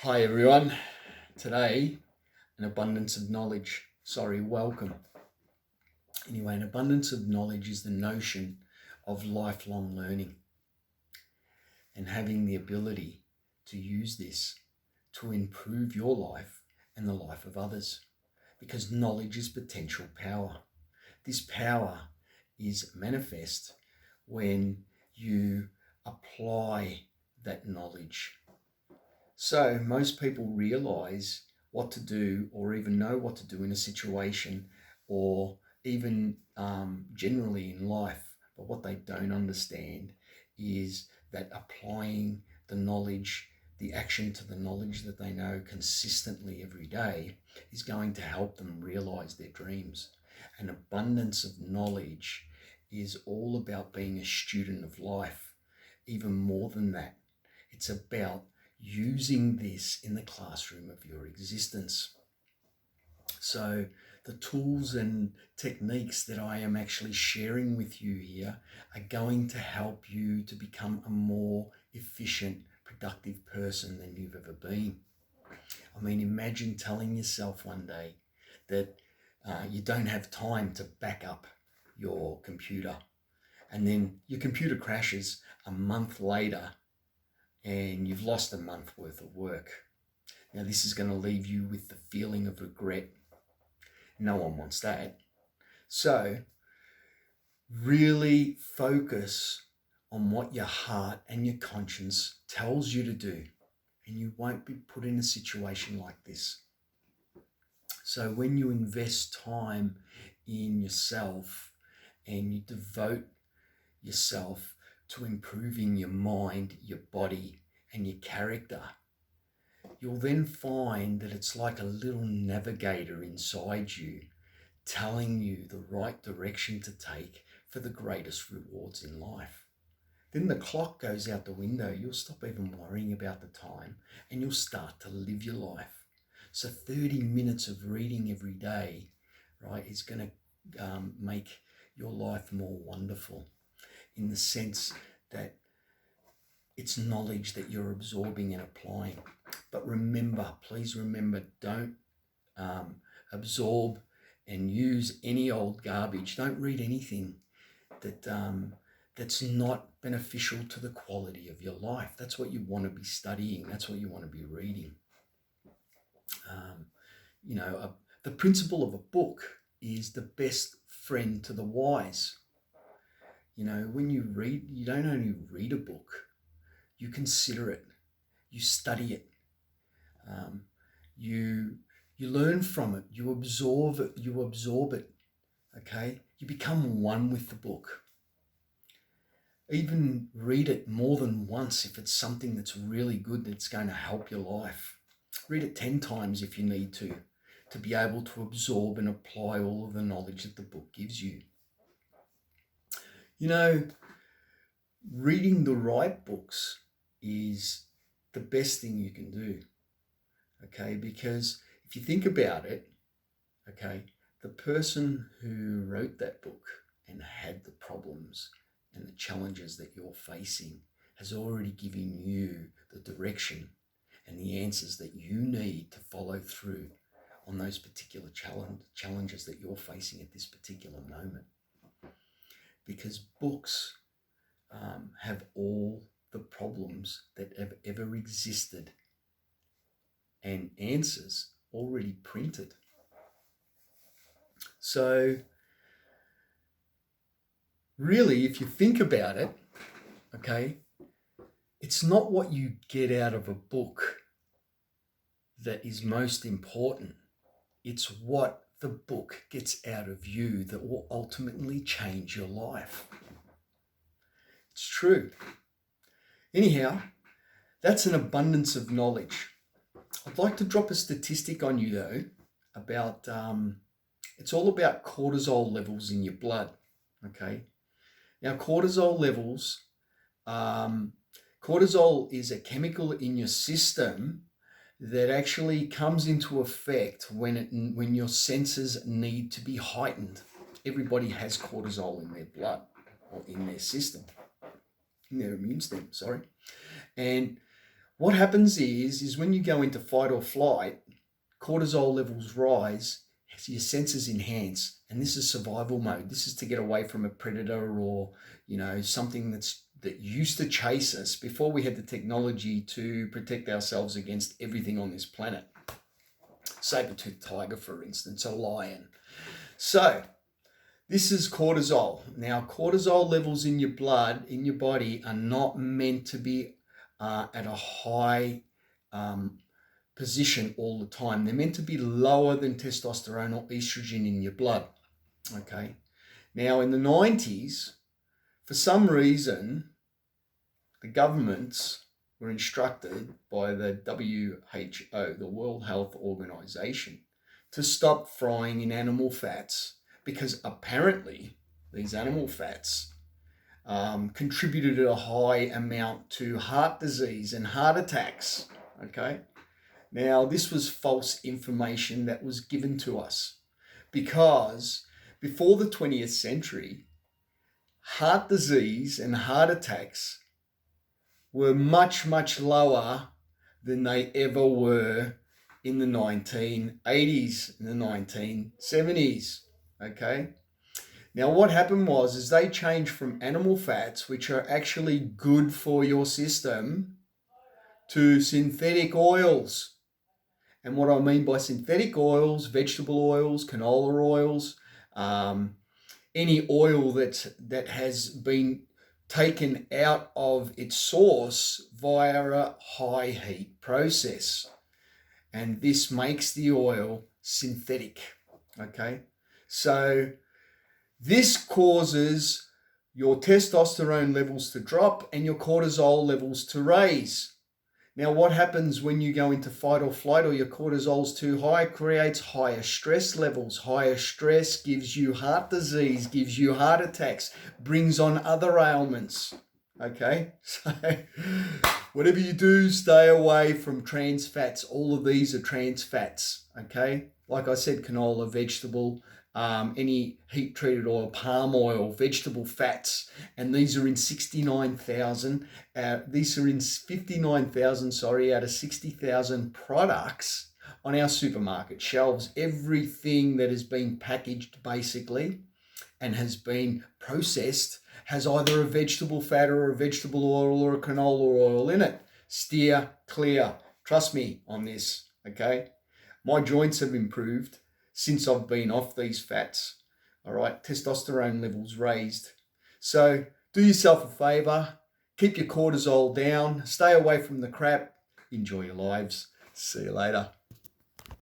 Hi everyone. Today, an abundance of knowledge. Welcome. Anyway, an abundance of knowledge is the notion of lifelong learning and having the ability to use this to improve your life and the life of others, because knowledge is potential power. This power is manifest when you apply that knowledge. So most people realize what to do or even know what to do in a situation or even generally in life. But what they don't understand is that applying the knowledge, the action to the knowledge that they know consistently every day is going to help them realize their dreams. An abundance of knowledge is all about being a student of life. Even more than that, it's about using this in the classroom of your existence. So the tools and techniques that I am actually sharing with you here are going to help you to become a more efficient, productive person than you've ever been. I mean, imagine telling yourself one day that you don't have time to back up your computer, and then your computer crashes a month later and you've lost a month worth of work. Now, this is going to leave you with the feeling of regret. No one wants that. So, really focus on what your heart and your conscience tells you to do, and you won't be put in a situation like this. So, when you invest time in yourself and you devote yourself to improving your mind, your body, and your character, you'll then find that it's like a little navigator inside you telling you the right direction to take for the greatest rewards in life. Then the clock goes out the window. You'll stop even worrying about the time and you'll start to live your life. So 30 minutes of reading every day, right, is going to make your life more wonderful, in the sense that it's knowledge that you're absorbing and applying. But remember, please remember, don't absorb and use any old garbage. Don't read anything that's not beneficial to the quality of your life. That's what you want to be studying. That's what you want to be reading. The principle of a book is the best friend to the wise. When you read, you don't only read a book, you consider it, you study it, you learn from it, you absorb it, okay? You become one with the book. Even read it more than once if it's something that's really good, that's going to help your life. Read it 10 times if you need to be able to absorb and apply all of the knowledge that the book gives you. Reading the right books is the best thing you can do, okay? Because if you think about it, okay, the person who wrote that book and had the problems and the challenges that you're facing has already given you the direction and the answers that you need to follow through on those particular challenges that you're facing at this particular moment. Because books have all the problems that have ever existed and answers already printed. So really, if you think about it, okay, it's not what you get out of a book that is most important. It's what the book gets out of you that will ultimately change your life. It's true. Anyhow, that's an abundance of knowledge. I'd like to drop a statistic on you though about, it's all about cortisol levels in your blood, okay? Now, cortisol levels, cortisol is a chemical in your system that actually comes into effect when your senses need to be heightened. Everybody has cortisol in their blood or in their system, in their immune system, sorry. And What happens is when you go into fight or flight, cortisol levels rise, your senses enhance, and this is survival mode. This is to get away from a predator or, something that used to chase us before we had the technology to protect ourselves against everything on this planet. Saber-toothed tiger, for instance, a lion. So this is cortisol. Now, cortisol levels in your blood, in your body, are not meant to be at a high position all the time. They're meant to be lower than testosterone or estrogen in your blood. Okay. Now, in the 90s, for some reason, the governments were instructed by the WHO, the World Health Organization, to stop frying in animal fats because apparently these animal fats contributed a high amount to heart disease and heart attacks. Okay. Now, this was false information that was given to us because before the 20th century, heart disease and heart attacks were much, much lower than they ever were in the 1980s, in the 1970s, okay? Now, what happened was they changed from animal fats, which are actually good for your system, to synthetic oils. And what I mean by synthetic oils, vegetable oils, canola oils, any oil that has been taken out of its source via a high heat process. And this makes the oil synthetic, okay? So this causes your testosterone levels to drop and your cortisol levels to raise. Now, what happens when you go into fight or flight or your cortisol's too high? It creates higher stress levels. Higher stress gives you heart disease, gives you heart attacks, brings on other ailments. Okay? So whatever you do, stay away from trans fats. All of these are trans fats. Okay? Like I said, canola, vegetable, any heat-treated oil, palm oil, vegetable fats, and these are in 69,000. These are in 59,000, out of 60,000 products on our supermarket shelves. Everything that has been packaged, basically, and has been processed has either a vegetable fat or a vegetable oil or a canola oil in it. Steer clear. Trust me on this, okay? My joints have improved since I've been off these fats. All right, testosterone levels raised. So do yourself a favor, keep your cortisol down, stay away from the crap, enjoy your lives. See you later.